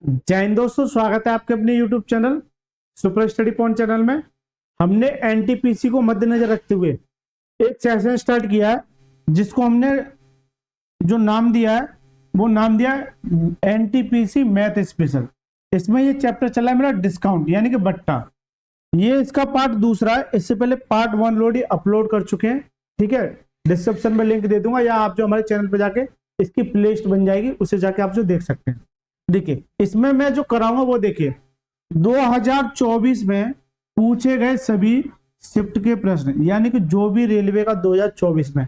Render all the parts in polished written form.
जय हिंद दोस्तों, स्वागत है आपके अपने YouTube channel super study point channel में। हमने एनटीपीसी को मद्देनजर रखते हुए एक सेशन स्टार्ट किया है जिसको हमने जो नाम दिया है वो नाम दिया है एनटीपीसी मैथ स्पेशल। इसमें ये चैप्टर चला है मेरा डिस्काउंट यानी कि बट्टा। ये इसका पार्ट दूसरा है। इससे पहले पार्ट 1 ऑलरेडी अपलोड कर चुके हैं, ठीक है। डिस्क्रिप्शन में लिंक दे दूंगा या आप जो हमारे चैनल पे जाके इसकी प्लेलिस्ट बन जाएगी, उसे जाके आप जो देख सकते हैं। देखिए इसमें मैं जो कराऊंगा वो देखिए 2024 में पूछे गए सभी शिफ्ट के प्रश्न, यानी कि जो भी रेलवे का 2024 में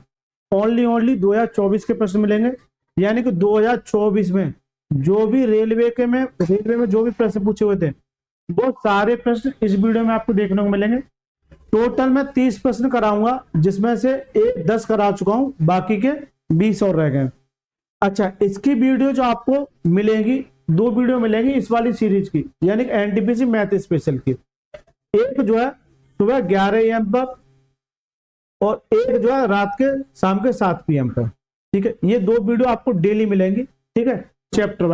ओनली 2024 के प्रश्न मिलेंगे। यानी कि 2024 में जो भी रेलवे में जो भी प्रश्न पूछे हुए थे वो सारे प्रश्न इस वीडियो में आपको देखने को मिलेंगे। टोटल मैं 30 प्रश्न कराऊंगा, जिसमें से 10 करा चुका हूं, बाकी के 20 और रह गए। अच्छा, इसकी वीडियो जो आपको मिलेगी, 2 वीडियो मिलेंगी इस वाली सीरीज की, यानी एनटीपीसी मैथ स्पेशल की। एक जो है सुबह 11 AM पर और एक जो है रात के शाम के 7 PM पर, ठीक है। ये 2 वीडियो आपको डेली मिलेंगी, ठीक है, चैप्टर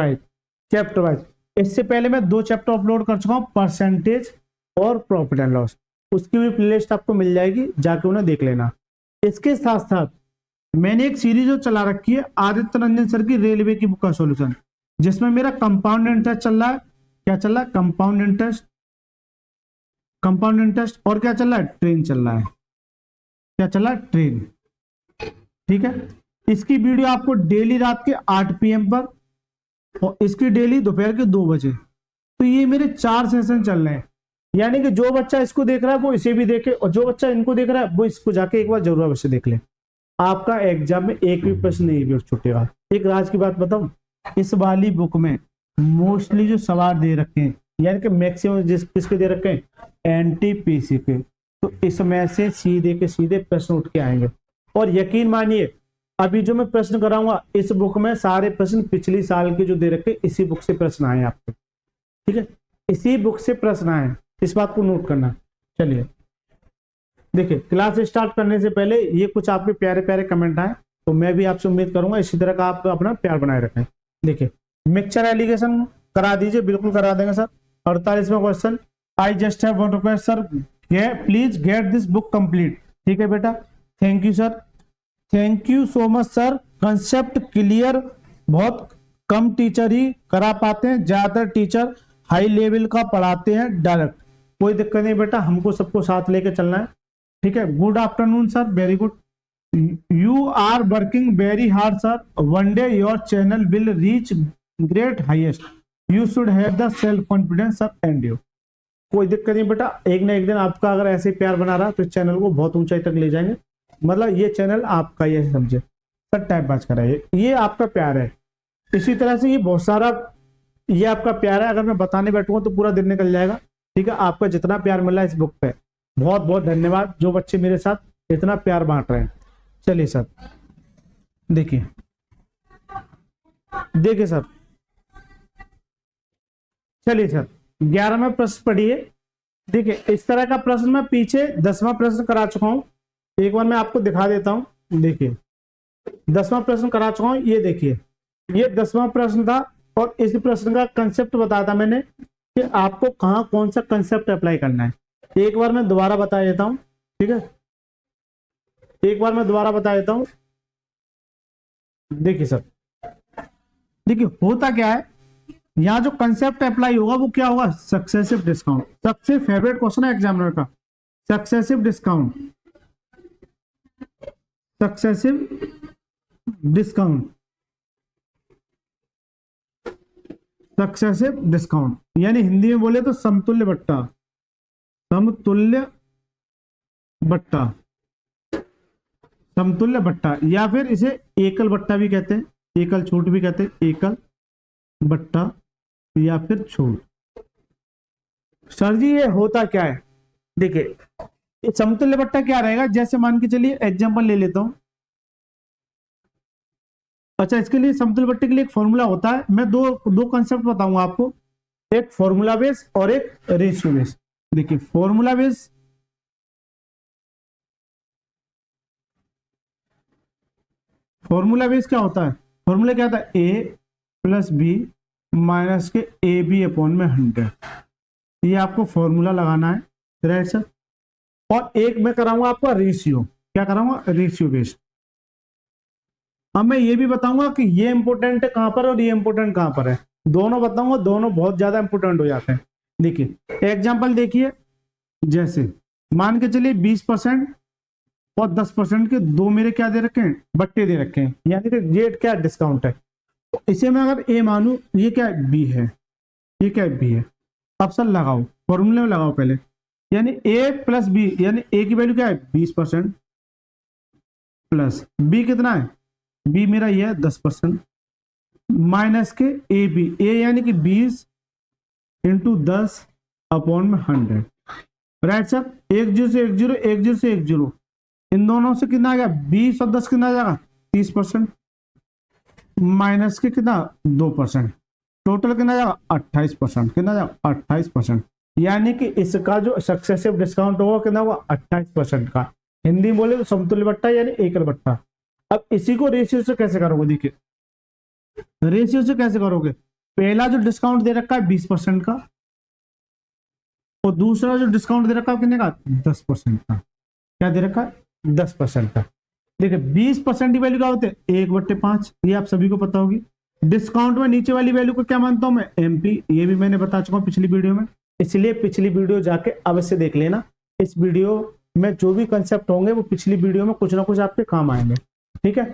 वाइज। इससे पहले मैं 2 चैप्टर अपलोड कर चुका हूं, परसेंटेज और प्रॉफिट एंड लॉस। उसकी भी प्लेलिस्ट आपको मिल जाएगी, जाके उन्हें देख लेना। इसके साथ साथ मैंने एक सीरीज जो चला रखी है आदित्य रंजन सर की रेलवे की बुक का सॉल्यूशन, जिसमें मेरा कंपाउंड इंटरेस्ट चल रहा है। क्या चल रहा है? Compound interest. और क्या चल रहा है? ट्रेन चल रहा है। क्या चल रहा है? ट्रेन, ठीक है। इसकी वीडियो आपको डेली रात के 8 PM पर और इसकी डेली दोपहर के 2 बजे। तो ये मेरे 4 सेशन चल रहे हैं। यानी कि जो बच्चा इसको देख रहा है वो इसे भी देखे, और जो बच्चा इनको देख रहा है वो इसको जाके एक बार जरूर अवश्य देख ले। आपका एग्जाम में एक भी प्रश्न नहीं छूटेगा। एक राज की बात बताऊं, इस वाली बुक में मोस्टली जो सवाल दे रखे हैं, यानी कि मैक्सिमम किसके दे रखे हैं? एनटीपीसी के। तो इसमें से सीधे के सीधे प्रश्न उठ के आएंगे। और यकीन मानिए, अभी जो मैं प्रश्न कराऊंगा इस बुक में सारे प्रश्न पिछली साल के जो दे रखे इसी बुक से प्रश्न आए आपको, ठीक है। इसी बुक से प्रश्न आए, इस बात को नोट करना। चलिए देखिए, क्लास स्टार्ट करने से पहले ये कुछ आपके प्यारे प्यारे कमेंट आए, तो मैं भी आपसे उम्मीद करूंगा इसी तरह का आप अपना प्यार बनाए रखें। देखिए, मिक्सचर एलिगेशन करा दीजिए, बिल्कुल करा देंगे सर। 48वां question, I just have one request sir, please get this book complete. ठीक है बेटा, thank you sir, thank you so much sir. Concept clear बहुत कम टीचर ही करा पाते हैं, ज्यादातर टीचर हाई लेवल का पढ़ाते हैं डायरेक्ट। कोई दिक्कत नहीं बेटा, हमको सबको साथ लेके चलना है, ठीक है। Good afternoon sir, very good. You are working very hard sir, one day your channel will reach great highest, you should have the self confidence sir and you. कोई दिक्कत नहीं बेटा, एक ना एक दिन आपका अगर ऐसे प्यार बना रहा तो इस चैनल को बहुत ऊंचाई तक ले जाएंगे। मतलब ये चैनल आपका, ये समझे सर, टाइम पास कराइए, ये आपका प्यार है। इसी तरह से ये बहुत सारा ये आपका प्यार है। अगर मैं बताने बैठूंगा तो पूरा दिन निकल जाएगा, ठीक है। आपका जितना प्यार मिला इस बुक पे, बहुत बहुत धन्यवाद, जो बच्चे मेरे साथ इतना प्यार बांट रहे हैं। चलिए सर, देखिए सर, चलिए सर 11वां प्रश्न पढ़िए। देखिए, इस तरह का प्रश्न मैं पीछे 10वां प्रश्न करा चुका हूं, एक बार मैं आपको दिखा देता हूं। देखिए 10वां प्रश्न करा चुका हूं, ये देखिए, ये 10वां प्रश्न था। और इस प्रश्न का कंसेप्ट बताया था मैंने कि आपको कहां कौन सा कंसेप्ट अप्लाई करना है। एक बार मैं दोबारा बता देता हूं, ठीक है, एक बार मैं दोबारा बता देता हूं। देखिए सर, देखिए होता क्या है, यहां जो कंसेप्ट अप्लाई होगा वो क्या होगा? Successive discount. सबसे फेवरेट क्वेश्चन है एग्जामिनर का, successive discount, successive discount, successive discount, यानी हिंदी में बोले तो समतुल्य बट्टा, समतुल्य बट्टा, समतुल्य बट्टा, या फिर इसे एकल बट्टा भी कहते हैं, एकल छूट भी कहते हैं, एकल बट्टा या फिर छूट। सर जी ये होता क्या है? देखिए समतुल्य बट्टा क्या रहेगा, जैसे मान के चलिए एग्जांपल ले लेता हूं। अच्छा, इसके लिए समतुल्य बट्टे के लिए एक फॉर्मूला होता है। मैं दो कंसेप्ट बताऊंगा आपको, एक फॉर्मूला बेस और एक रेशियो बेस। देखिए फॉर्मूला बेस, क्या होता है? फॉर्मूला क्या होता है? a + b माइनस के ए बी अपॉन में 100। ये आपको फॉर्मूला लगाना है, राइट सर। और एक मैं कराऊंगा आपका रेशियो, क्या कराऊंगा, रेशियो बेस्ड। अब मैं ये भी बताऊंगा कि ये इंपॉर्टेंट है कहां पर और ये इंपॉर्टेंट कहां पर है, दोनों बताऊंगा, दोनों बहुत ज्यादा इंपॉर्टेंट हो जाते हैं। देखिए एग्जांपल देखिए, जैसे मान के चलिए 20% और 10% के दो मेरे क्या दे रखे हैं, बट्टे दे रखे हैं, यानी कि ये क्या डिस्काउंट है। तो इसे मैं अगर ए मानू, ये क्या है, बी है, ये क्या है, बी है। अब सर लगाओ, फॉर्मूले में लगाओ पहले, यानी ए प्लस बी, यानी ए की वैल्यू क्या है 20% प्लस बी कितना है, बी मेरा ये है 10%, माइनस के ए बी, ए यानी कि 20 इंटू 10 अपॉन में 100, राइट सर। 1 0 से 1 0, 1 0 से 1 0, इन दोनों से कितना आ गया, 20 और 10 कितना आ जाएगा 30%, माइनस के कितना 2%, टोटल कितना जाएगा 28%, कितना जाएगा 28%, यानी कि इसका जो सक्सेसिव डिस्काउंट होगा कितना होगा 28% का। हिंदी बोले तो समतुल्य बट्टा यानी एकल बट्टा। अब इसी को रेशियो से कैसे करोगे, देखिए रेशियो से कैसे करोगे, पहला जो डिस्काउंट दे रखा है 20% का, और दूसरा जो डिस्काउंट दे रखा है कितने का 10% का, क्या दे रखा है 10% का। देखिए 20% की वैल्यू क्या होते हैं 1/5, ये आप सभी को पता होगी। डिस्काउंट में नीचे वाली वैल्यू को क्या मानता हूं मैं, एमपी, ये भी मैंने बता चुका हूं पिछली वीडियो में, इसलिए पिछली वीडियो जाके अवश्य देख लेना। इस वीडियो में जो भी कंसेप्ट होंगे वो पिछली वीडियो में कुछ ना कुछ आपके काम आएंगे, ठीक है।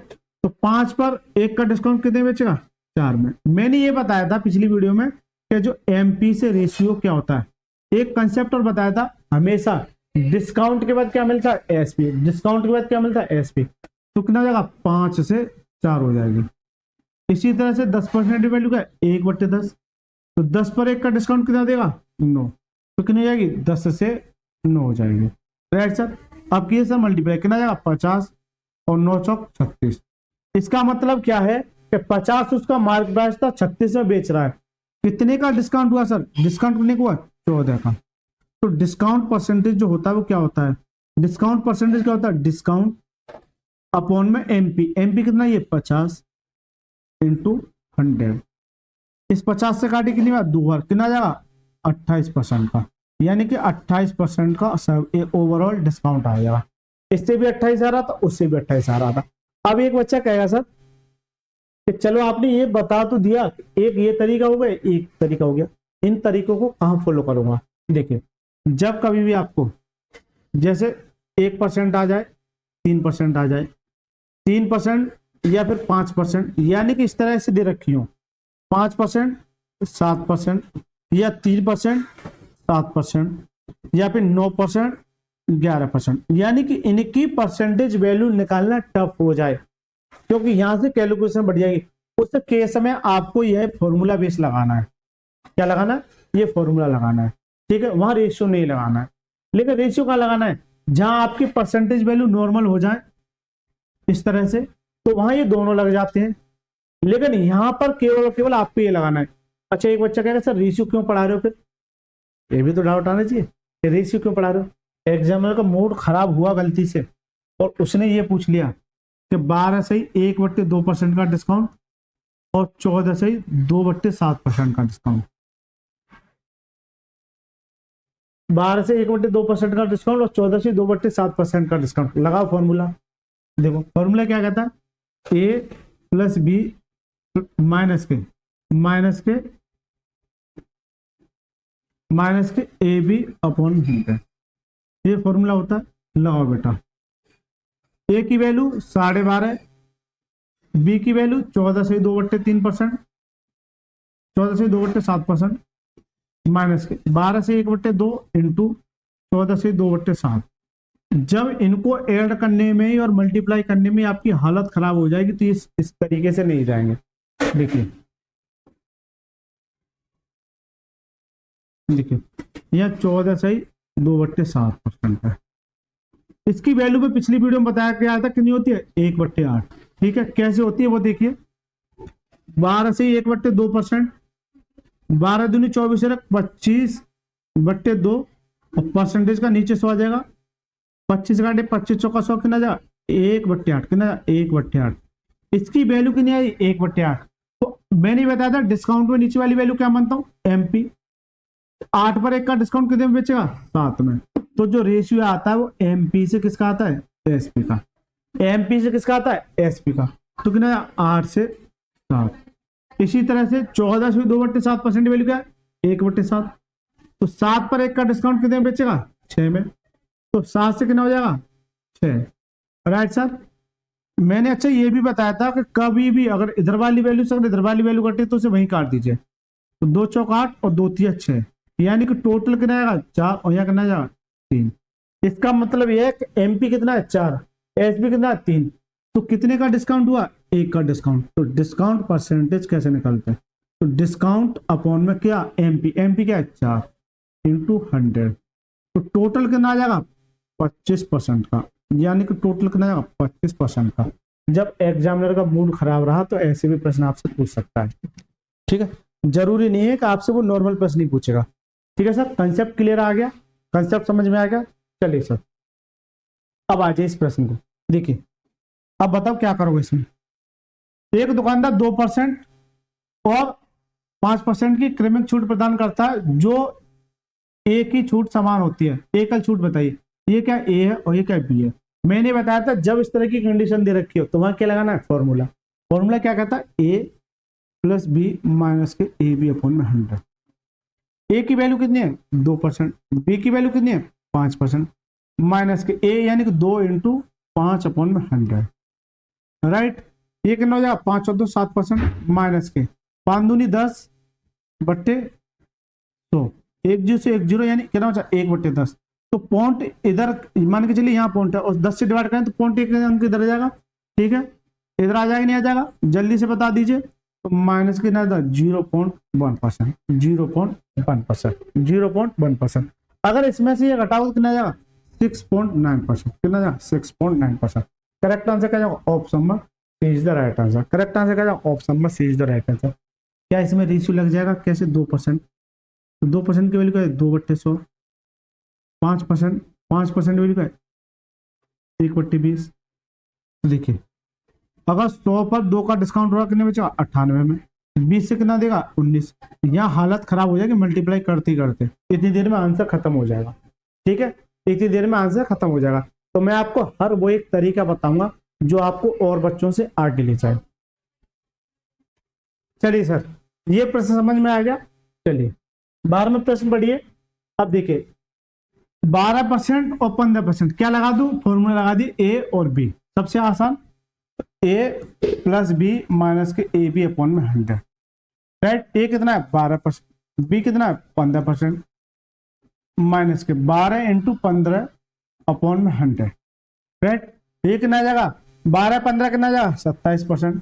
तो 5 पर 1 का डिस्काउंट कितने बेचेगा 4 में। मैंने ये बताया था पिछली वीडियो में कि जो एमपी से रेशियो क्या होता है, एक कंसेप्ट और बताया था, हमेशा डिस्काउंट के बाद क्या मिलता है एसपी, डिस्काउंट के बाद क्या मिलता है एसपी, तो कितना हो जाएगा 5 से 4 हो जाएगी। इसी तरह से 10% वैल्यू का 1/10, तो 10 पर 1 का डिस्काउंट कितना देगा 9, तो कितनी हो जाएगी 10 से 9 हो जाएगी, राइट सर। अब किए सर मल्टीप्लाई, कितना जाएगा 50 और 9 चौक 36। इसका मतलब क्या है कि 50 उसका मार्क प्राइस था, 36 में बेच रहा है, कितने का डिस्काउंट हुआ सर, डिस्काउंट कितने का हुआ 14 का। तो डिस्काउंट परसेंटेज जो होता है वो क्या होता है, डिस्काउंट परसेंटेज क्या होता है, डिस्काउंट अपॉन में एमपी, एमपी कितना ये 50 इंटू 100, इस 50 से काटे कितनी बार 2 बार, कितना जाएगा 28% का, यानी कि 28% का ओवरऑल डिस्काउंट आ जाएगा। इससे भी 28 आ रहा था, उससे भी 28 आ रहा था। अब एक बच्चा कहेगा सर कि चलो आपने ये बता तो दिया, एक ये तरीका हो गया, एक तरीका हो गया, इन तरीकों को कहां फॉलो करूंगा। देखिए जब कभी भी आपको जैसे 1% आ जाए, 3% आ जाए, 3% या फिर 5%, यानी कि इस तरह से दे रखी हो 5%, 7% या 3%, 7% या फिर 9%, 11%, यानी कि इनकी परसेंटेज वैल्यू निकालना टफ हो जाए, क्योंकि यहां से कैलकुलेशन बढ़ जाएगी। उस केस में आपको यह फॉर्मूला बेस लगाना है, क्या लगाना है, ये फॉर्मूला लगाना है, ठीक है। वहां रेशियो नहीं लगाना है, लेकिन रेशियो कहां लगाना है, जहां आपकी परसेंटेज वैल्यू नॉर्मल हो जाए इस तरह से, तो वहां ये दोनों लग जाते हैं। लेकिन यहां पर केवल केवल आपको ये लगाना है। अच्छा एक बच्चा कहेगा सर रेशियो क्यों पढ़ा रहे हो, फिर ये भी तो डाउट आना चाहिए कि रेशियो क्यों पढ़ा रहे हो। एग्जामिनर का मूड खराब हुआ गलती से और उसने ये पूछ लिया कि 12 से 1/2% का डिस्काउंट और 14 से 2/7% का डिस्काउंट, 12 से 1/2% का डिस्काउंट और 14 से 2/7% का डिस्काउंट। लगाओ फॉर्मूला, देखो फॉर्मूला क्या कहता है, ए प्लस बी माइनस के ए बी अपॉन 100, ये फॉर्मूला होता है। लगाओ बेटा, ए की वैल्यू 12.5, बी की वैल्यू 14 से 2/3%, 14 से 2/7%, माइनस के 12 से 1/2 इंटू 14 से 2/7। जब इनको ऐड करने में और मल्टीप्लाई करने में आपकी हालत खराब हो जाएगी, तो इस तरीके से नहीं जाएंगे। देखिए यह 14 से 2/7% है। इसकी वैल्यू में पिछली वीडियो में बताया गया था कितनी होती है 1/8, ठीक है। कैसे होती है वो देखिए, 12 से 1/2%, 12 दूनी 24 रख 25/2 और परसेंटेज का नीचे 100 आ जाएगा, 25 काटे 25 चौका 100 कितना जाएगा 1/8, कितना 1/8। इसकी वैल्यू कितनी आई 1/8। तो मैंने बताया था डिस्काउंट में नीचे वाली वैल्यू क्या मानता हूं, एमपी। 8 पर 1 का डिस्काउंट कितने में बेचेगा, 7 में। तो जो रेशियो आता है वो एमपी से किसका आता है, एसपी का। एमपी से किसका आता है, एसपी का। तो कितना 8 से 7। इसी तरह से 14 से 2/7% वैल्यू क्या है, 1/7। तो 7 पर 1 का डिस्काउंट कितने में बेचेगा, 6 में। तो 7 से कितना हो जाएगा, 6। Right sir. मैंने अच्छा ये भी बताया था कि कभी भी अगर इधर वाली वैल्यू से अगर इधर वाली वैल्यू कटे तो उसे वहीं काट दीजिए। तो 2 चौक 8 और 2 तिया 6, यानी कि टोटल कितना आएगा, 4, और यहाँ कितना जाएगा, 3। इसका मतलब यह है कि एमपी कितना है, 4, एसपी कितना है, 3। तो कितने का डिस्काउंट हुआ, 1 का डिस्काउंट। तो डिस्काउंट परसेंटेज कैसे निकलते हैं, तो डिस्काउंट अपॉन में क्या, एमपी। एमपी क्या है, 4 इंटू 100। तो टोटल कितना आ जाएगा, 25% का, यानी कि टोटल कितना आएगा, 25% का। जब एग्जामिनर का मूड खराब रहा तो ऐसे भी प्रश्न आपसे पूछ सकता है। ठीक है, जरूरी नहीं है कि आपसे वो नॉर्मल प्रश्न ही पूछेगा। ठीक है सर, कंसेप्ट क्लियर आ गया, कंसेप्ट समझ में आ गया। चलिए सर, अब आ जाइए इस प्रश्न को। देखिए, अब बताओ क्या करोगे इसमें। एक दुकानदार 2% और 5% की क्रमिक छूट प्रदान करता है, जो एक ही छूट समान होती है। एकल छूट बताइए, ये क्या ए है और ये क्या बी है। मैंने बताया था जब इस तरह की कंडीशन दे रखी हो तो वहां क्या लगाना है, फॉर्मूला। फॉर्मूला क्या कहता है, ए प्लस बी माइनस के ए बी अपॉन में 100। ए की वैल्यू कितनी है, 2%, बी की वैल्यू कितनी है, 5%, माइनस के ए यानी कि 2 इंटू 5 अपॉन में 100। राइट, ये कितना हो जाएगा, 5 और 2 7%, माइनस के 5 दूनी 10 बट्टे 100, 1 जीरो से 1 जीरो, यानी कितना बचा, 1/10। तो पॉइंट इधर मान के चलिए यहाँ पॉइंट है और 10 से डिवाइड करें तो पॉइंट एक अंक इधर आ जाएगा। ठीक है, इधर आ जाएगा नहीं आ जाएगा, जल्दी से बता दीजिए। तो माइनस कितना था, 0.1%, 0.1%, 0.1%। अगर इसमें से ये घटाओ तो कितना जाएगा, 6.9%, कितना जाएगा, 6.9%। करेक्ट आंसर क्या जाएगा, ऑप्शन में C is the right answer. Correct answer क्या जाएगा, ऑप्शन में C is the right answer. क्या इसमें रेशियो लग जाएगा, कैसे, 2%। तो 2% की वैल्यू क्या है, 2/100। 5% वैल्यू क्या है, 1/20। देखिए, अगर 100 पर 2 का डिस्काउंट होगा कितने बचेगा, 98 में। 20 से कितना देगा, 19। यहाँ हालत खराब हो जाएगी मल्टीप्लाई करते करते, इतनी देर में आंसर खत्म हो जाएगा। ठीक है, इतनी देर में आंसर खत्म हो जाएगा। तो मैं आपको हर वो एक तरीका बताऊंगा जो आपको और बच्चों से आगे ले जाए। चलिए सर, ये प्रश्न समझ में आ गया। चलिए 12वां प्रश्न पढ़िए। अब देखिए, 12% और 15%, क्या लगा दूं, फॉर्मूला लगा दी ए और बी। सबसे आसान, ए प्लस बी माइनस के ए बी अपॉन में 100। राइट, ए कितना है, 12%, बी कितना है, 15%, माइनस के 12 इंटू 15 अपॉन में 100। राइट, ये कितना आ जाएगा, 12 15 कितना आ जाएगा, 27%।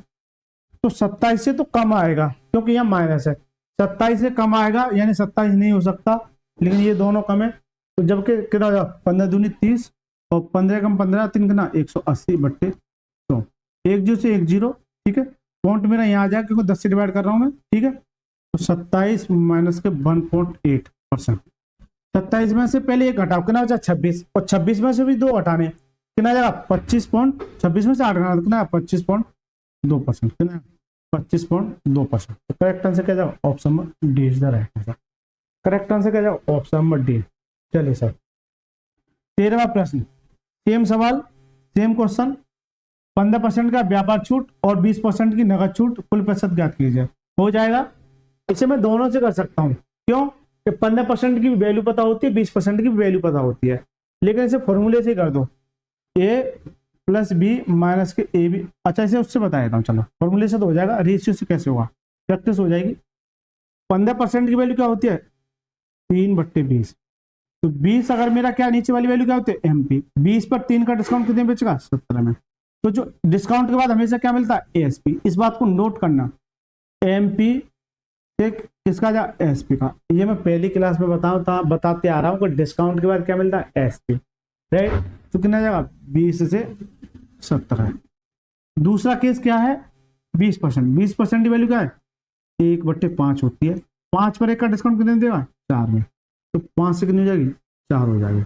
तो 27 से तो कम आएगा क्योंकि यहाँ माइनस है। 27 से कम आएगा, यानी 27 नहीं हो सकता, लेकिन ये दोनों कम है। तो जबकि कितना हो जाएगा, 15 दूनी 30 और 15 कम 15 3 कितना, 180/100। 1 जीरो से 1 जीरो। ठीक है, पॉइंट मेरा यहाँ आ जाएगा क्योंकि 10 से डिवाइड कर रहा हूँ मैं। ठीक है, तो 27 माइनस के 1.8%। 27 में से पहले एक घटाओ, कितना बचा, 26, और 26 में से भी 2 हटाने, कितना आ जाएगा, 26 में से 8 घटाना, कितना 25.2%, कितना 25.2%। तो करेक्ट आंसर क्या जाएगा, option number D is the right answer. Correct answer क्या जाएगा, ऑप्शन नंबर डी। चलिए सर, 13वां प्रश्न, सेम सवाल, सेम क्वेश्चन। 15% का व्यापार छूट और 20% की नगद छूट, कुल प्रतिशत ज्ञात कीजिए। हो जाएगा, इसे मैं दोनों से कर सकता हूं। क्यों, कि 15% की वैल्यू पता होती है, 20% की वैल्यू पता होती है, लेकिन इसे फॉर्मूले से कर दो, ए प्लस बी माइनस के ए बी। अच्छा, इसे उससे बता देता हूँ, चलो फॉर्मूले से तो हो जाएगा, रेशियो से कैसे होगा, प्रैक्टिस हो जाएगी। 15% की वैल्यू क्या होती है, 3/20। तो 20 अगर मेरा क्या, नीचे वाली वैल्यू क्या होती है, एमपी। 20 पर 3 का डिस्काउंट कितने बचेगा, 17 में। तो जो डिस्काउंट के बाद हमेशा क्या मिलता है, एएसपी। इस बात को नोट करना, एमपी से किसका जा, एसपी का। ये मैं पहली क्लास में बताते आ रहा हूँ कि डिस्काउंट के बाद क्या मिलता है, एसपी। राइट, तो कितना जाएगा, 20 से 17। दूसरा केस क्या है, 20%। 20% की वैल्यू क्या है, 1/5 होती है। 5 पर 1 का डिस्काउंट कितने देगा, 4 में। तो 5 से कितनी हो जाएगी, 4 हो जाएगी।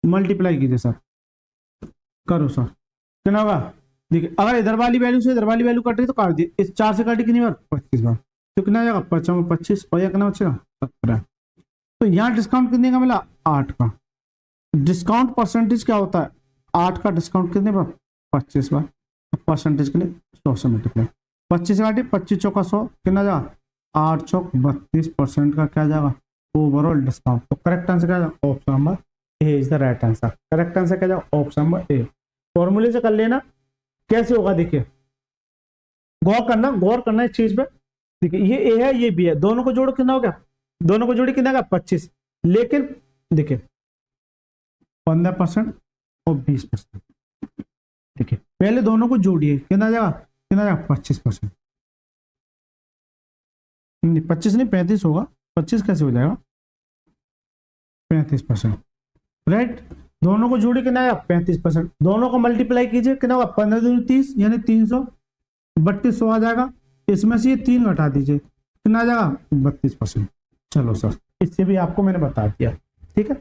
मल्टीप्लाई कीजिए सर, करो सर, कितना होगा। देखिए, अगर इधर वाली वैल्यू से इधर वाली वैल्यू कट रही तो काट दी, इस 4 से काटी कितनी बार, 25 बार। तो कितना आ जाएगा 5 में 25 और यह कितना बचेगा 17। तो यहाँ डिस्काउंट कितने का मिला 8 का। डिस्काउंट परसेंटेज क्या होता है 8 का डिस्काउंट कितने पर 25 बार। परसेंटेज के लिए 100 से मल्टीप्लाई 25 काटे 25 चौका 100 कितना जाएगा 8 चौक 32% का क्या जाएगा ओवरऑल डिस्काउंट। तो करेक्ट आंसर क्या जाएगा option number A is the right answer. Correct answer क्या जाएगा ऑप्शन नंबर ए। फॉर्मूले से कर लेना कैसे होगा देखिए गौर करना इस चीज पे। देखिए ये ए है ये बी है दोनों को जोड़ो कितना हो गया दोनों को जोड़ी कितना का 25 लेकिन देखिए 15% और 20%। देखिए पहले दोनों को जोड़िए कितना जाएगा 25%। नहीं 25 नहीं 35 होगा 25 कैसे हो जाएगा 35% राइट। दोनों को जोड़िए कितना आएगा 35%। दोनों को मल्टीप्लाई कीजिए कितना होगा 15 दूनी 30 यानी 332 आ जाएगा। इसमें से ये 3 घटा दीजिए कितना आ जाएगा 32%। चलो सर इससे भी आपको मैंने बता दिया ठीक है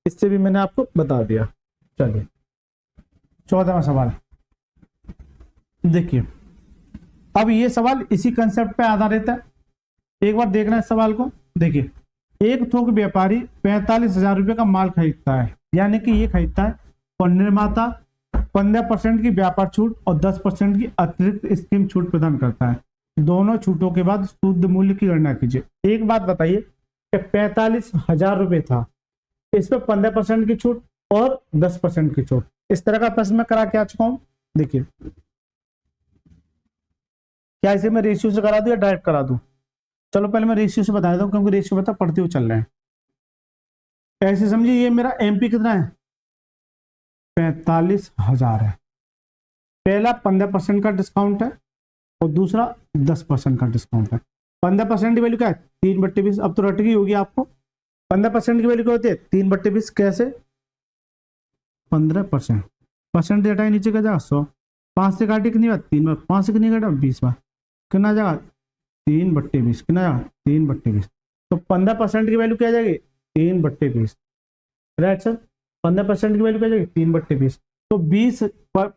इससे भी मैंने आपको बता दिया। चलिए 14वां सवाल देखिए। अब ये सवाल इसी कंसेप्ट पे आधारित है एक बार देखना इस सवाल को। देखिए एक थोक व्यापारी 45,000 रुपए का माल खरीदता है यानी कि ये खरीदता है और निर्माता 15% की व्यापार छूट और 10% की अतिरिक्त स्कीम छूट प्रदान करता है। दोनों छूटों के बाद शुद्ध मूल्य की गणना कीजिए। एक बात बताइए कि 45,000 रुपए था इस पर 15% की छूट और 10% की छूट। इस तरह का प्रश्न मैं करा के आ चुका हूं। देखिए क्या इसे मैं रेशियो से करा दूं या डायरेक्ट करा दूं। चलो पहले मैं रेशियो से बता देता हूं क्योंकि रेशियो बता पढ़ते हुए चल रहे हैं। ऐसे समझिए ये मेरा एमपी कितना है 45,000 है। पहला 15% का डिस्काउंट है और दूसरा 10% का डिस्काउंट है। 15% की वैल्यू क्या है 3/20। अब तो रट गई होगी आपको 15% की वैल्यू क्या होती है 3/20 कैसे 15% परसेंट हटाए नीचे का जाएगा 100 5 से काटे कितनी बार 3 बार 5 से कितनी काटा 20 बार कितना जाएगा 3/20 कितना जाएगा 3/20। तो 15% की वैल्यू क्या जाएगी 3/20 राइट सर। 15% की वैल्यू क्या जाएगी 3/20। तो 20 पर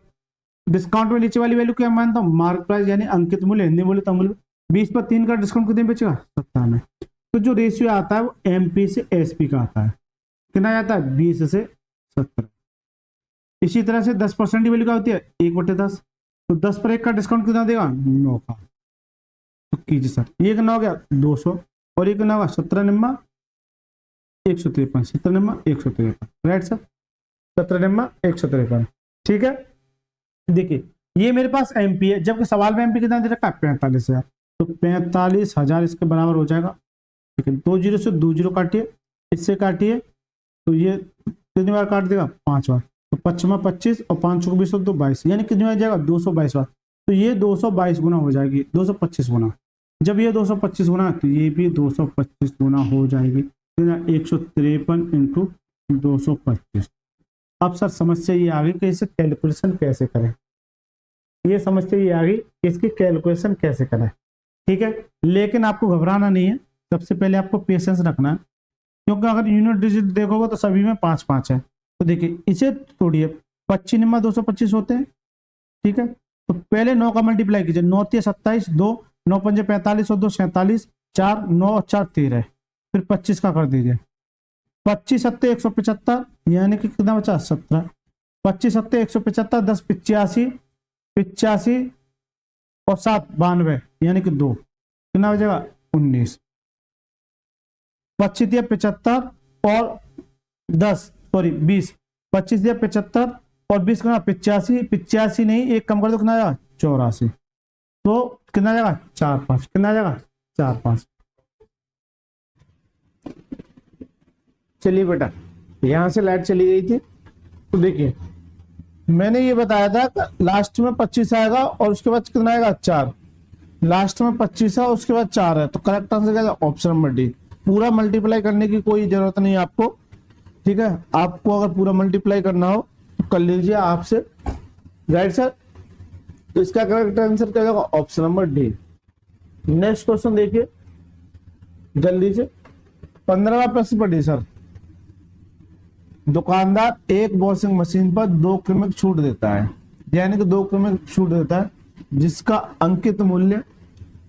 डिस्काउंट में नीचे वाली वैल्यू क्या मानता हूँ मार्क प्राइस यानी अंकित मूल्य हिंदी मूल्य तब मूल्य 20 पर 3 का डिस्काउंट कितने बचेगा 17 में। तो जो रेशियो आता है वो एमपी से एसपी का आता है कितना आता है 20 से 17। इसी तरह से 10% की वैल्यू क्या होती है 1/10। तो 10 पर 1 का डिस्काउंट कितना देगा 9 का। तो कीजिए सर ये कितना हो गया 200 और ये कितना होगा 17 निम्मा 153 17 निम्मा 153 राइट सर 17 निम्मा 153 ठीक है। देखिए ये मेरे पास एमपी है जबकि सवाल में एमपी कितना दे रखा है 45,000। तो 45,000 इसके बराबर हो जाएगा ठीक है। 2 जीरो से 2 जीरो काटिए इससे काटिए तो ये कितनी बार काट देगा 5 बार। तो 5 25 और 5 को 20 तो 22 यानी कितनी बार जाएगा 222 बार। तो ये 222 गुना हो जाएगी 225 गुना। जब ये 225 गुना तो ये भी 225 गुना हो जाएगी 153 इंटू 225। अब सर समस्या ये आ गई कि इसे कैलकुलेशन कैसे करें। ये समस्या ये आ गई कि इसकी कैलकुलेशन कैसे करें ठीक है। लेकिन आपको घबराना नहीं है सबसे पहले आपको पेशेंस रखना है क्योंकि अगर यूनिट डिजिट देखोगे तो सभी में 5-5 है। तो देखिए इसे तोड़िए 25 निम्मा 225 होते हैं ठीक है। तो पहले 9 का मल्टीप्लाई कीजिए 9 3 27 2 9 5 45 और 2 47 4 9 और 4 13 फिर 25 का कर दीजिए 25 7 175 यानी कि कितना बचा 17। 25 7 175 10 85 85 और 7 92 यानी कि 2 कितना बचेगा 19। 25 दिया 75 और 10 सॉरी 20 25 दिया 75 और 20 कितना 85 नहीं एक कम कर दो कितना जाएगा 84। तो कितना जाएगा 4-5 कितना जाएगा 4-5। चलिए बेटा यहां से लाइट चली गई थी। तो देखिए मैंने ये बताया था लास्ट में 25 आएगा और उसके बाद कितना आएगा 4। लास्ट में 25 है उसके बाद 4 है। तो करेक्ट आंसर क्या है ऑप्शन नंबर डी। पूरा मल्टीप्लाई करने की कोई जरूरत नहीं आपको ठीक है। आपको अगर पूरा मल्टीप्लाई करना हो तो कर लीजिए आपसे राइट सर। तो इसका करेक्ट आंसर क्या होगा option number D. Next question देखिए जल्दी से 15वां प्रश्न पढ़िए सर। दुकानदार एक वॉशिंग मशीन पर 2 क्रमिक छूट देता है यानी कि 2 क्रमिक छूट देता है जिसका अंकित मूल्य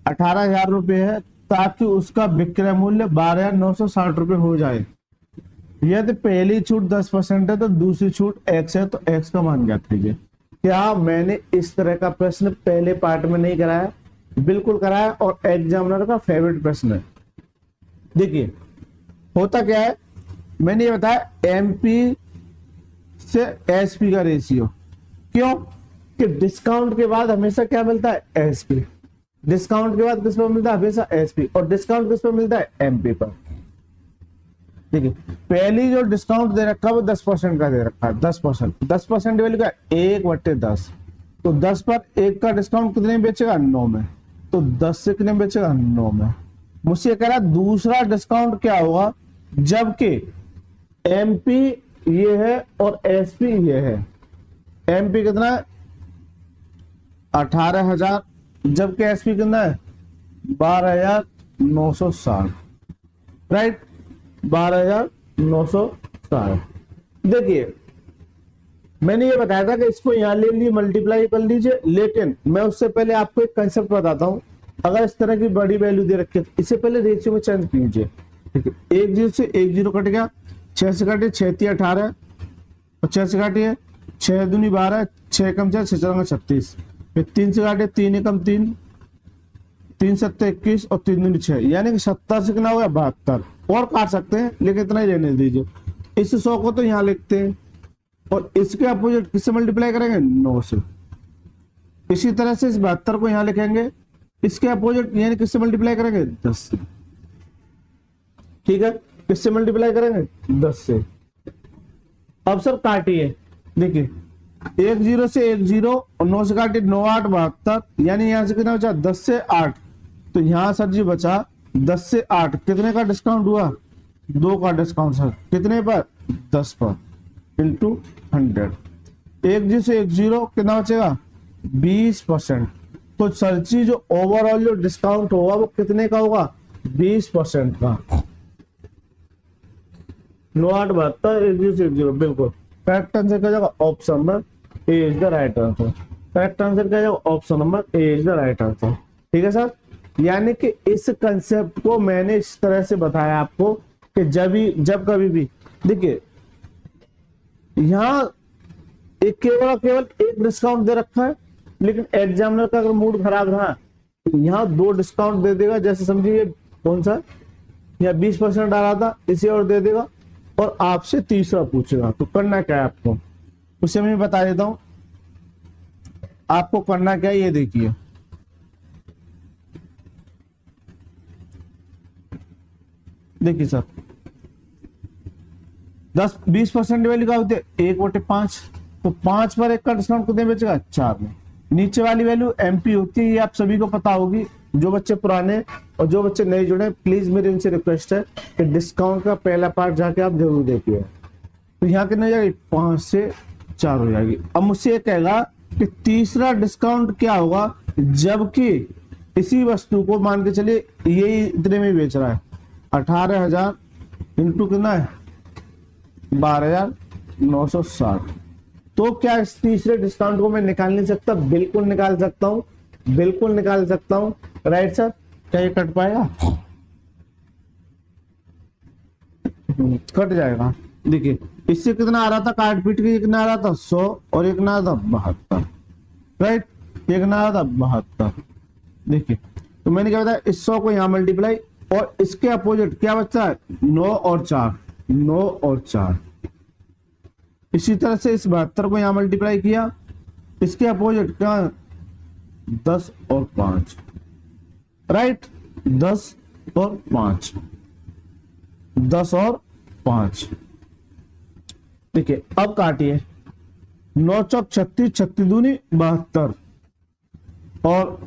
18,000 रुपये है ताकि उसका विक्रय मूल्य 12,960 रुपये हो जाए। यदि पहली छूट 10% है तो दूसरी छूट x है, तो x का मान ज्ञात कीजिए। क्या मैंने इस तरह का प्रश्न पहले पार्ट में नहीं कराया? बिल्कुल कराया, और एग्जामिनर का फेवरेट प्रश्न है। देखिए होता क्या है, मैंने ये बताया एमपी से एसपी का रेशियो। क्यों? कि डिस्काउंट के बाद हमेशा क्या मिलता है? एसपी। डिस्काउंट के बाद किस पर मिलता है? हमेशा एसपी। और डिस्काउंट किस पर मिलता है? एमपी पर। देखिए पहली जो डिस्काउंट दे रखा है वो 10% का दे रखा है। 10% वैल्यू का 1/10, तो 10 पर 1 का डिस्काउंट कितने में बेचेगा? 9 में। तो 10 से कितने में बेचेगा? 9 में। मुझसे कह रहा दूसरा डिस्काउंट क्या होगा जबकि एमपी ये है और एसपी ये है। एमपी कितना है? 18,000, जबकि एसपी कितना है? 12,960। राइट, 12,960। देखिए मैंने ये बताया था कि इसको यहां ले लीजिए, मल्टीप्लाई कर लीजिए, लेकिन मैं उससे पहले आपको एक कंसेप्ट बताता हूं। अगर इस तरह की बड़ी वैल्यू दे रखी है तो इससे पहले रेशियो में चेंज कीजिए। ठीक है, 1 0 से 1 0 कट गया, 6 से काटिए, 6 3 18, और 6 से काटिए, 6 दूनी 12, 6 कम 6 6 36, फिर 3 से काटिए, 3 एकम 3, 3 7 21 और 3 दूनी 6, यानी कि 70 से कितना हो गया? 72। और काट सकते हैं लेकिन इतना ही रहने दीजिए। इस 100 को तो यहाँ लिखते हैं और इसके अपोजिट किससे मल्टीप्लाई करेंगे? 9 से। इसी तरह से इस 72 को यहाँ लिखेंगे, इसके अपोजिट यानी किससे मल्टीप्लाई करेंगे? 10 से। ठीक है, किससे मल्टीप्लाई करेंगे? 10 से। अब सर काटिए, देखिए 1 0 से 1 0 और 9 से काटिए, 9 8 72, यानी यहां से कितना बचा? 10 से 8। तो यहां सर जी बचा 10 से 8, कितने का डिस्काउंट हुआ? 2 का डिस्काउंट सर, कितने पर? 10 पर, इंटू 100। 1 0 से 1 0 कितना बचेगा? 20%। तो सर जी जो ओवरऑल जो डिस्काउंट होगा वो कितने का होगा? 20% का। 9 8 72, 1 0 से 1 0, बिल्कुल करेक्ट आंसर क्या जाएगा? Option number A is the right answer. Correct answer क्या जाएगा? Option number A is the right answer. ठीक है सर, यानी कि इस कंसेप्ट को मैंने इस तरह से बताया आपको कि जब कभी भी देखिए यहां एक केवल एक डिस्काउंट दे रखा है, लेकिन एग्जामिनर का अगर मूड खराब रहा तो यहाँ 2 डिस्काउंट दे देगा। जैसे समझिए कौन सा, या 20% आ रहा था, इसे और दे देगा और आपसे तीसरा पूछेगा। तो करना क्या है आपको, उसे मैं बता देता हूं। आपको करना क्या है ये देखिए, देखिए सर 20% वैल्यू का होती है 1/5, तो 5 पर 1 का डिस्काउंट कितने बचेगा? 4 में। नीचे वाली वैल्यू एमपी होती है, ये आप सभी को पता होगी। जो बच्चे पुराने और जो बच्चे नए जुड़े, प्लीज मेरी इनसे रिक्वेस्ट है कि डिस्काउंट का पहला पार्ट जाके आप जरूर देखिए। तो यहाँ कितने जाएगी? 5 से 4 हो जाएगी। अब मुझसे ये कहेगा कि तीसरा डिस्काउंट क्या होगा जबकि इसी वस्तु को मान के चलिए ये इतने में बेच रहा है, 18,000 इंटू कितना है? 12,960। तो क्या इस तीसरे डिस्काउंट को मैं निकाल नहीं सकता? बिल्कुल निकाल सकता हूं, बिल्कुल निकाल सकता हूं। राइट सर, क्या ये कट पाएगा? कट जाएगा। देखिए इससे कितना आ रहा था काट पीट के? कितना आ रहा था? 100, और एक ना था 72। राइट, एक ना था 72। देखिए तो मैंने क्या बताया, इस 100 को यहां मल्टीप्लाई, और इसके अपोजिट क्या बचता है? 9 और 4, 9 और 4। इसी तरह से इस 72 को यहां मल्टीप्लाई किया, इसके अपोजिट क्या? 10 और 5। राइट, 10 और 5, 10 और 5। देखिए अब काटिए, 9 चौक 36, 36 दूनी 72, और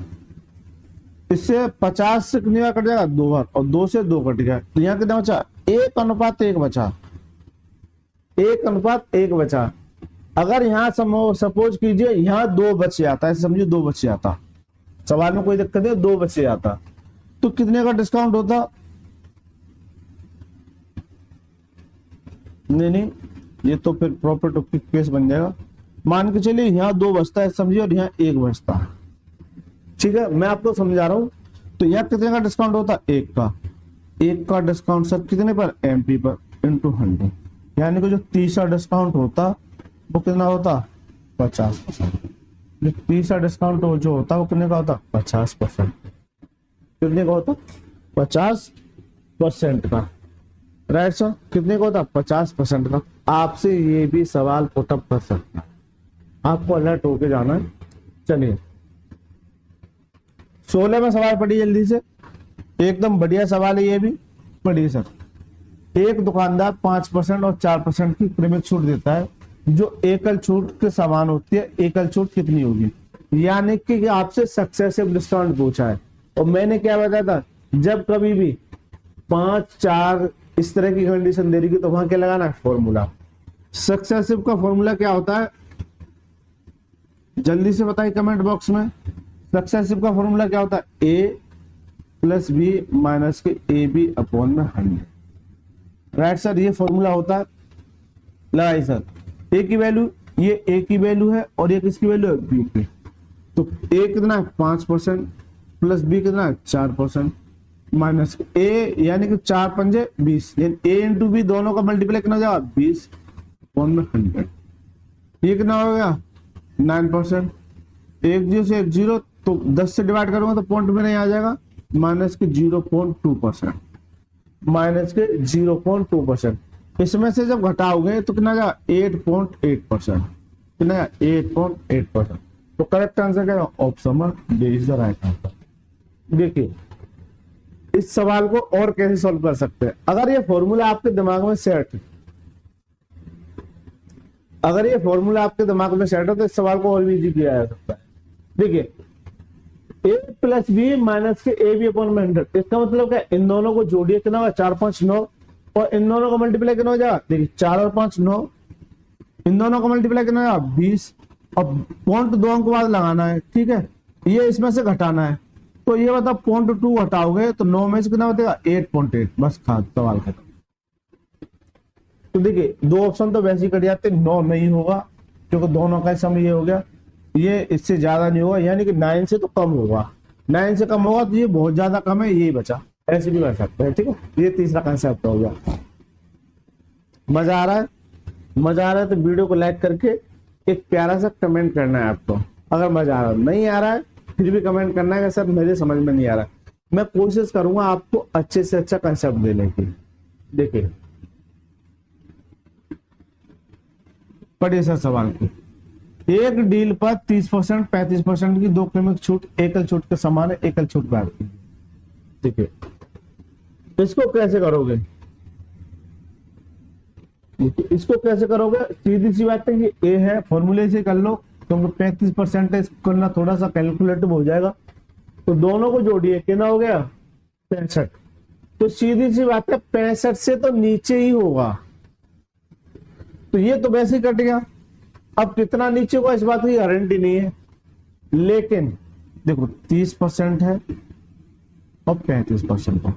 इससे 50 से कितना कट जाएगा? 2 बार, और 2 से 2 कट गया। तो यहाँ कितना बचा? 1:1 बचा, 1:1 बचा। अगर यहाँ सपोज कीजिए यहाँ 2 बचे आता है, समझिए 2 बचे आता, सवाल में कोई दिक्कत है, 2 बचे आता, तो कितने का डिस्काउंट होता? नहीं, ये तो फिर प्रॉफिट ऑफ केस बन जाएगा। मान के चलिए यहाँ 2 बचता है समझिए, और यहाँ 1 बचता है। ठीक है, मैं आपको समझा रहा हूं। तो यह कितने का डिस्काउंट होता है? 1 का डिस्काउंट सर कितने पर? एमपी पर इंटू 100, यानी कि जो 30 का डिस्काउंट होता वो कितना होता? 50%। जो 30 का डिस्काउंट जो होता वो कितने का होता? 50%। कितने का होता? 50% का। राइट सर, कितने का होता? 50% का। आपसे ये भी सवाल पुटअप कर सकते हैं, आपको अलर्ट होके जाना है। चलिए 16 में सवाल पढ़िए जल्दी से, एकदम बढ़िया सवाल है ये भी, पढ़िए सर। एक दुकानदार 5% और 4% की क्रमिक छूट देता है, जो एकल छूट के समान होती है, एकल छूट कितनी होगी? यानी कि आपसे सक्सेसिव डिस्काउंट पूछा है, और मैंने क्या बताया था, जब कभी भी 5, 4 इस तरह की कंडीशन दे रही तो वहां क्या लगाना है? फॉर्मूला। सक्सेसिव का फॉर्मूला क्या होता है? जल्दी से बताइए कमेंट बॉक्स में। सक्सेसिव का फॉर्मूला क्या होता है? ए प्लस बी माइनस के ए बी अपॉन में 100। राइट सर, ये फॉर्मूला होता है। लगाइए सर, ए की वैल्यू, ये ए की वैल्यू है और ये किसकी वैल्यू है? बी की। तो ए कितना है? 5% प्लस बी कितना है? 4% माइनस ए, यानी कि 4 पंजे 20, यानी ए इंटू बी दोनों का मल्टीप्लाई कितना हो जाएगा? 20 अपॉन में 100। ये कितना हो गया? 9%। 1 0 से 1 0, तो 10 से डिवाइड करूंगा तो पॉइंट में नहीं आ जाएगा, माइनस के 0.2%, माइनस के 0.2%। इसमें से जब घटाओगे तो कितना जाएगा? 8.8%। कितना है? 8.8%। तो करेक्ट आंसर क्या है? Option number D is the right answer. देखिए इस सवाल को और कैसे सॉल्व कर सकते हैं, अगर ये फॉर्मूला आपके दिमाग में सेट है, अगर ये फॉर्मूला आपके दिमाग में सेट हो तो इस सवाल को और भी इजी किया जा सकता है। देखिए ए प्लस बी माइनस के ए बी अपॉन में 100, इसका मतलब क्या? इन दोनों को जोड़िए, कितना होगा? 4 5 9, और इन दोनों का मल्टीप्लाई कितना हो जाएगा? देखिए 4 और 5 9, इन दोनों का मल्टीप्लाई कितना होगा? 20। अब पॉइंट 2 अंक बाद लगाना है, ठीक है, ये इसमें से घटाना है, तो ये मतलब पॉइंट 2 हटाओगे तो 9 में से कितना बचेगा? 8.8। बस खा सवाल खत्म। तो देखिए 2 ऑप्शन तो वैसे ही कट जाते, 9 नहीं होगा क्योंकि दोनों का सम ये हो गया, ये इससे ज्यादा नहीं होगा, यानी कि 9 से तो कम होगा, 9 से कम होगा तो ये बहुत ज्यादा कम है, ये बचा, ऐसे भी कर सकते हैं। ठीक है, ये तीसरा कंसेप्ट हो गया। मजा आ रहा है? मजा आ रहा है तो वीडियो को लाइक करके एक प्यारा सा कमेंट करना है आपको। अगर मजा आ रहा है, नहीं आ रहा है फिर भी कमेंट करना है कि सर मेरे समझ में नहीं आ रहा। मैं कोशिश करूंगा आपको अच्छे से अच्छा कंसेप्ट देने की। देखिए पढ़िए सर सवाल की। एक डील पर 30% 35% की 2 क्रमिक छूट एकल छूट के समान है, एकल छूट बात की। देखिए इसको कैसे करोगे? इसको कैसे करोगे? सीधी सी बात है, ये ए है, फॉर्मूले से कर लो क्योंकि 35% करना थोड़ा सा कैलकुलेटिव हो जाएगा। तो दोनों को जोड़िए, कितना हो गया? 65। तो सीधी सी बात है 65 से तो नीचे ही होगा, तो ये तो वैसे ही कट गया। अब कितना नीचे होगा इस बात की गारंटी नहीं है, लेकिन देखो 30% है और 35% का,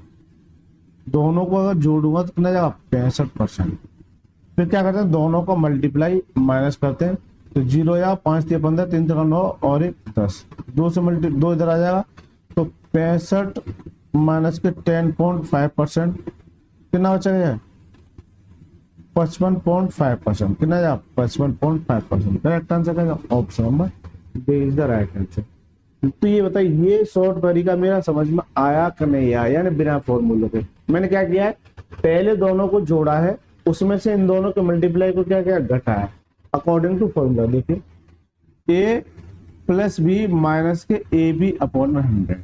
दोनों को अगर जोड़ूंगा तो कितना जाएगा? 65%। फिर क्या करते हैं? दोनों को मल्टीप्लाई माइनस करते हैं, तो 0 या 5 3 15 3 3 9 और 1 10, 2 से दो इधर आ जाएगा, तो 65 माइनस के 10.5% कितना बचेगा? 55.5%। कितना जाएगा? 55.5%। करेक्ट आंसर क्या? Option number D is the right answer. तो ये बताइए, ये शॉर्ट तरीका मेरा समझ में आया कि नहीं आया? यानी बिना फॉर्मूले के मैंने क्या किया है, पहले दोनों को जोड़ा है, उसमें से इन दोनों के मल्टीप्लाई को क्या क्या घटा है अकॉर्डिंग टू फॉर्मूला। देखिए ए प्लस बी माइनस के ए बी अपॉन 100,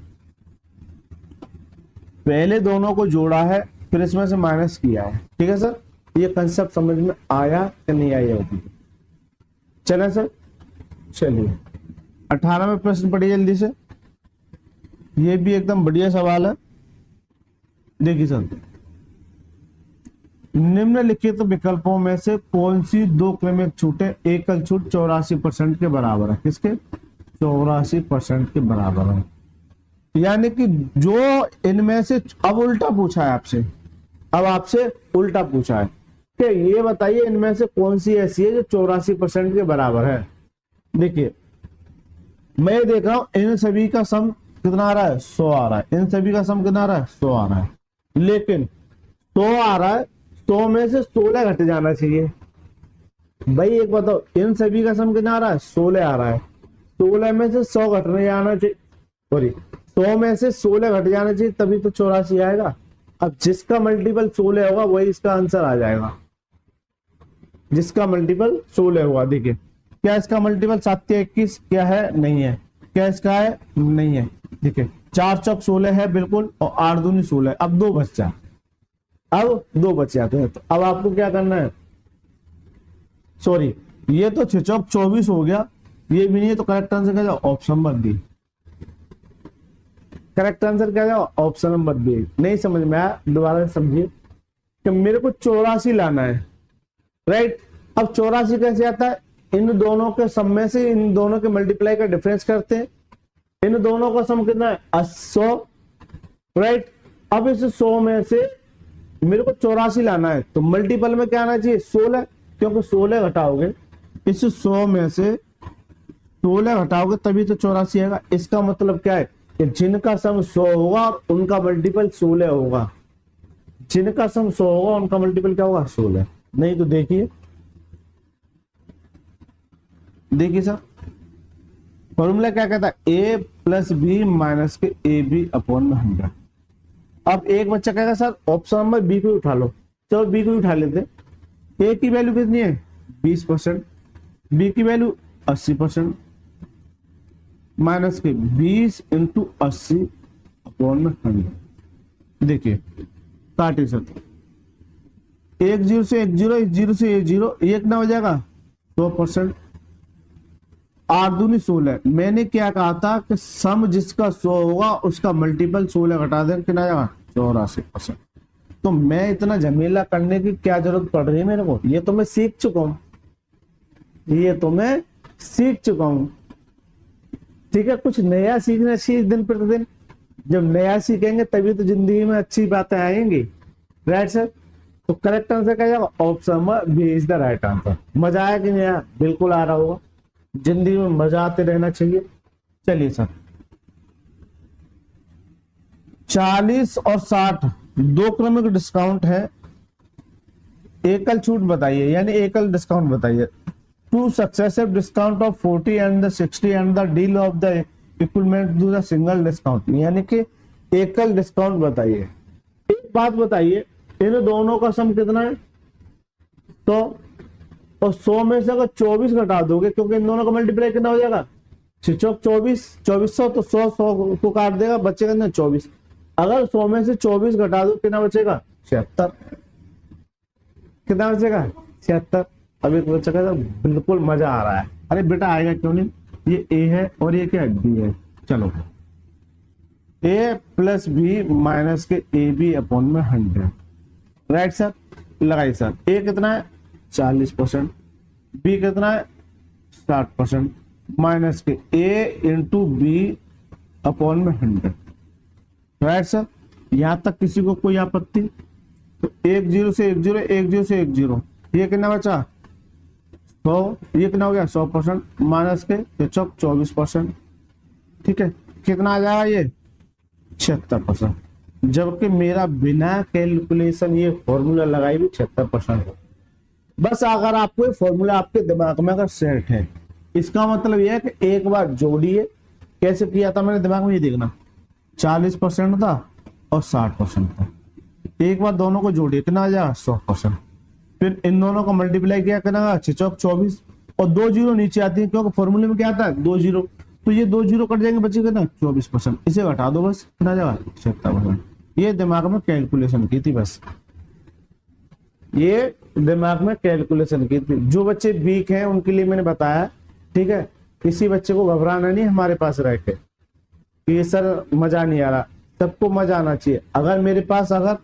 पहले दोनों को जोड़ा है फिर इसमें से माइनस किया है। ठीक है सर, ये कंसेप्ट समझ में आया कि नहीं आया? चले सर, चलिए 18 में प्रश्न पढ़िए जल्दी से, ये भी एकदम बढ़िया सवाल है। देखिए सर, निम्नलिखित विकल्पों में से कौन सी 2 क्रमिक छूटें एकल छूट 84% के बराबर है? किसके? 84% के बराबर है। यानी कि जो इनमें से, अब उल्टा पूछा है आपसे, अब आपसे उल्टा पूछा है कि ये बताइए इनमें से कौन सी ऐसी है जो 84% के बराबर है। देखिए मैं देख रहा हूं इन सभी का सम कितना आ रहा है 100 आ रहा है, इन सभी का सम कितना आ रहा है 100 आ रहा है, लेकिन 100 आ रहा है, 100 में से 16 घट जाना चाहिए। भाई एक बताओ, इन सभी का सम कितना आ रहा है 16 आ रहा है, 16 में से 100 घटने जाना चाहिए, सॉरी 100 में से 16 घट जाना चाहिए, तभी तो 84 आएगा। अब जिसका मल्टीपल 16 होगा वही इसका आंसर आ जाएगा, जिसका मल्टीपल 16 होगा। देखिए क्या इसका मल्टीपल 7 या 21 क्या है, नहीं है, क्या इसका है, नहीं है। देखिए 4 चौक 16 है बिल्कुल, और 8 दूनी 16, अब 2 बच्चा, अब 2 बच्चे आते हैं। तो अब आपको क्या करना है, सॉरी ये तो 6 चौक 24 हो गया, ये भी नहीं है, तो करेक्ट आंसर क्या जाओ, option number B. Correct answer क्या जाओ, ऑप्शन नंबर बी। नहीं समझ में आया, दोबारा समझिए कि मेरे को 84 लाना है, राइट। अब 84 कैसे आता है, इन दोनों के सम में से इन दोनों के मल्टीप्लाई का डिफरेंस करते हैं, इन दोनों का सम कितना है 100, राइट। अब इस 100 में से मेरे को 84 लाना है, तो मल्टीपल में क्या आना चाहिए 16, क्योंकि 16 घटाओगे, इस 100 में से 16 घटाओगे तभी तो 84 आएगा। इसका मतलब क्या है कि जिनका सम 100 होगा और उनका मल्टीपल 16 होगा, जिनका सम 100 होगा उनका मल्टीपल क्या होगा 16। नहीं तो देखिए, देखिए सर फॉर्मूला क्या कहता है, ए प्लस बी माइनस के ए बी अपॉन में 100। अब एक बच्चा कहेगा सर ऑप्शन नंबर बी को उठा लो, चलो बी को उठा लेते। ए की वैल्यू कितनी है 20%, बी की वैल्यू 80%, माइनस के 20 इंटू 80 अपॉन में 100। देखिए काटे सर, 1 0 से 1 0, 1 0 से 1 0, एक ना हो जाएगा 100%, 8 दूनी 16। मैंने क्या कहा था कि सम जिसका 100 होगा उसका मल्टीपल 16 घटा दें, कितना जाएगा 84%। तो मैं इतना झमेला करने की क्या जरूरत पड़ रही है मेरे को, ये तो मैं सीख चुका हूं, ये तो मैं सीख चुका हूं, ठीक है। कुछ नया सीखना चाहिए दिन प्रतिदिन, जब नया सीखेंगे तभी तो जिंदगी में अच्छी बातें आएंगी, राइट सर। तो करेक्ट आंसर क्या जाएगा, option number B is the right answer. मजा आया कि नहीं आया, बिल्कुल आ रहा होगा, जिंदगी में मजा आते रहना चाहिए। चलिए सर 40 और 60 दो क्रमिक डिस्काउंट है, एकल छूट बताइए, यानी एकल डिस्काउंट बताइए। Two successive discount of 40 and the 60 and the deal of the equipment to the single discount, यानी कि एकल डिस्काउंट बताइए। एक बात बताइए, इन दोनों का सम कितना है 100, और 100 में से अगर 24 घटा दोगे, क्योंकि इन दोनों का मल्टीप्लाई कितना हो जाएगा 6 चौक 24, 2400, तो 100 को काट देगा, बचेगा कितना 24। अगर 100 में से 24 घटा दो कितना बचेगा 76, कितना बचेगा 76। अब एक बच्चा कहता बिल्कुल मजा आ रहा है, अरे बेटा आएगा क्यों नहीं, ये ए है और ये क्या है बी है। चलो ए प्लस बी माइनस के ए बी अपॉन में 100, राइट सर। लगाइए सर, ए कितना है 40%, बी कितना है 60%, माइनस के ए इंटू बी अपॉन में 100, राइट सर। यहां तक किसी को कोई आपत्ति, तो 1 0 से 1 0, 1 0 से 1 0, ये कितना बचा 100, ये कितना हो गया 100%, माइनस के 24%, ठीक है। कितना आ जाएगा ये 76%, जबकि मेरा बिना कैलकुलेशन ये फॉर्मूला लगाई भी 76% हो। बस अगर आपको ये फॉर्मूला आपके दिमाग में अगर सेट है, इसका मतलब यह है कि एक बार जोड़िए। कैसे किया था मैंने दिमाग में, ये देखना 40% था और 60% था, एक बार दोनों को जोड़िए कितना आ जाएगा 100%। फिर इन दोनों को मल्टीप्लाई किया कितना 6 चौक 24, और 2 जीरो नीचे आती है क्योंकि फॉर्मूले में क्या आता है 2 जीरो, तो ये 2 जीरो कट जाएंगे, बचेगा ना 24%, इसे घटा दो बस, कितना जाएगा 76%। ये दिमाग में कैलकुलेशन की थी, बस ये दिमाग में कैलकुलेशन की थी। जो बच्चे वीक हैं उनके लिए मैंने बताया, ठीक है। किसी बच्चे को घबराना नहीं हमारे पास रह के कि ये सर मजा नहीं आ रहा, सबको मजा आना चाहिए। अगर मेरे पास अगर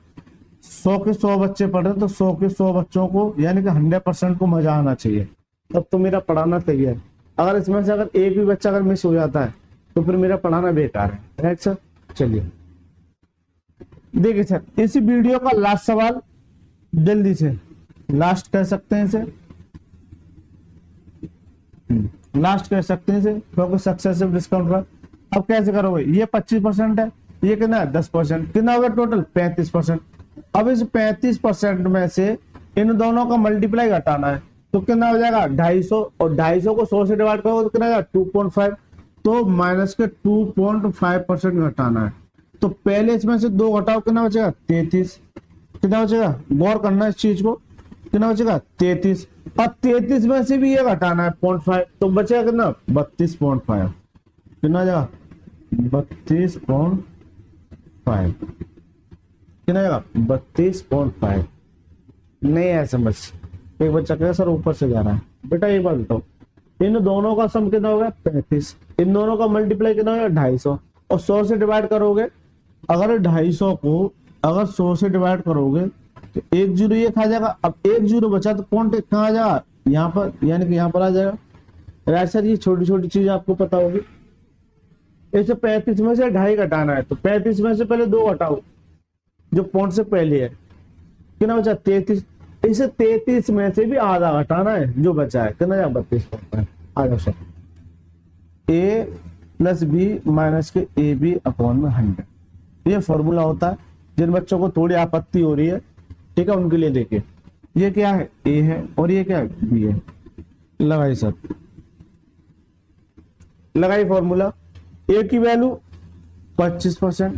100 के 100 बच्चे पढ़ रहे तो 100 के 100 बच्चों को यानी कि 100% को मजा आना चाहिए, तब तो मेरा पढ़ाना सही है। अगर इसमें से अगर एक भी बच्चा अगर मिस हो जाता है तो फिर मेरा पढ़ाना बेकार है, राइट सर। चलिए देखिए सर, इस वीडियो का लास्ट सवाल, जल्दी से लास्ट कह सकते हैं इसे, लास्ट कह सकते हैं इसे, क्योंकि सक्सेसिव डिस्काउंट का। अब कैसे करोगे, ये 25% है, ये कितना है 10%, कितना होगा टोटल 35%। अब इस 35% में से इन दोनों का मल्टीप्लाई घटाना है, तो कितना हो जाएगा 250, और 250 को 100 से डिवाइड करोगे तो कितना होगा 2.5, तो माइनस के 2.5% घटाना है। तो पहले इसमें से 2 घटाओ, कितना बचेगा 33, कितना बचेगा, गौर करना इस चीज को, कितना बचेगा 33, और 33 में से भी ये घटाना है 0.5, तो बचेगा कितना 32.5, कितना हो जाएगा 32.5, कितना जाएगा 32.5। नहीं है समझ, एक बच्चा कहेगा सर ऊपर से जा रहा है, बेटा ये बात बताओ, इन दोनों का सम कितना होगा 35, इन दोनों का मल्टीप्लाई कितना होगा 250, और 100 से डिवाइड करोगे, अगर 250 को अगर 100 से डिवाइड करोगे तो 1 जीरो ये खा जाएगा। अब 1 जीरो बचा तो पॉइंट कहाँ आ जाएगा, यहाँ पर, यानी कि यहाँ पर आ जाएगा। राइट सर, ये छोटी छोटी चीज आपको पता होगी। ऐसे 35 में से 2.5 घटाना है, तो 35 में से पहले 2 घटाओ जो पॉइंट से पहले है, कितना बचा 33, इसे 33 में से भी आधा घटाना है जो बचा है, कितना जाएगा 32.5। आ जाओ sir, a plus B minus के ए बी अपॉन में 100, ये फॉर्मूला होता है। जिन बच्चों को थोड़ी आपत्ति हो रही है, ठीक है, उनके लिए देखिए, ये क्या है a है और ये क्या है b है। लगाइए सर, लगाइए फॉर्मूला, a की वैल्यू 25%,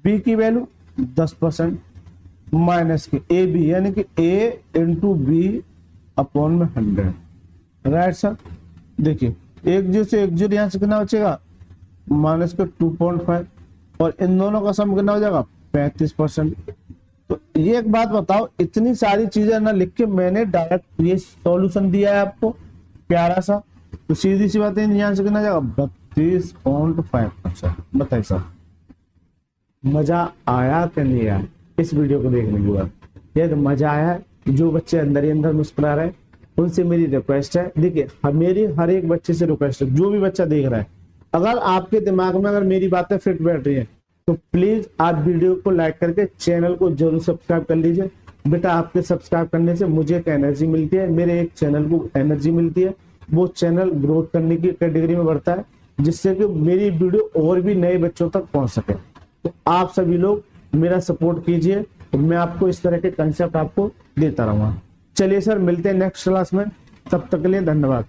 b की वैल्यू 10%, माइनस के ए बी, यानी कि a इंटू बी अपॉन में 100। राइट सर, देखिए 1 जीरो से 1 जीरो, यहां से कितना बचेगा माइनस के 2.5, और इन दोनों का सम कितना हो जाएगा 35%। तो ये एक बात बताओ, इतनी सारी चीजें ना लिख के मैंने डायरेक्ट ये सॉल्यूशन दिया है आपको प्यारा सा, तो सीधी सी बात है, यहाँ से कितना जाएगा 32.5%। बताइए सर, मजा आया कि नहीं आया इस वीडियो को देखने के बाद? यदि मजा आया, जो बच्चे अंदर ही अंदर मुस्कुरा रहे हैं उनसे मेरी रिक्वेस्ट है, देखिए मेरी हर एक बच्चे से रिक्वेस्ट है, जो भी बच्चा देख रहा है, अगर आपके दिमाग में अगर मेरी बातें फिट बैठ रही है तो प्लीज आप वीडियो को लाइक करके चैनल को जरूर सब्सक्राइब कर लीजिए। बेटा आपके सब्सक्राइब करने से मुझे एक एनर्जी मिलती है, मेरे एक चैनल को एनर्जी मिलती है, वो चैनल ग्रोथ करने की कैटेगरी में बढ़ता है, जिससे कि मेरी वीडियो और भी नए बच्चों तक पहुंच सके। तो आप सभी लोग मेरा सपोर्ट कीजिए, तो मैं आपको इस तरह के कंसेप्ट आपको देता रहूंगा। चलिए सर, मिलते हैं नेक्स्ट क्लास में, तब तक के लिए धन्यवाद।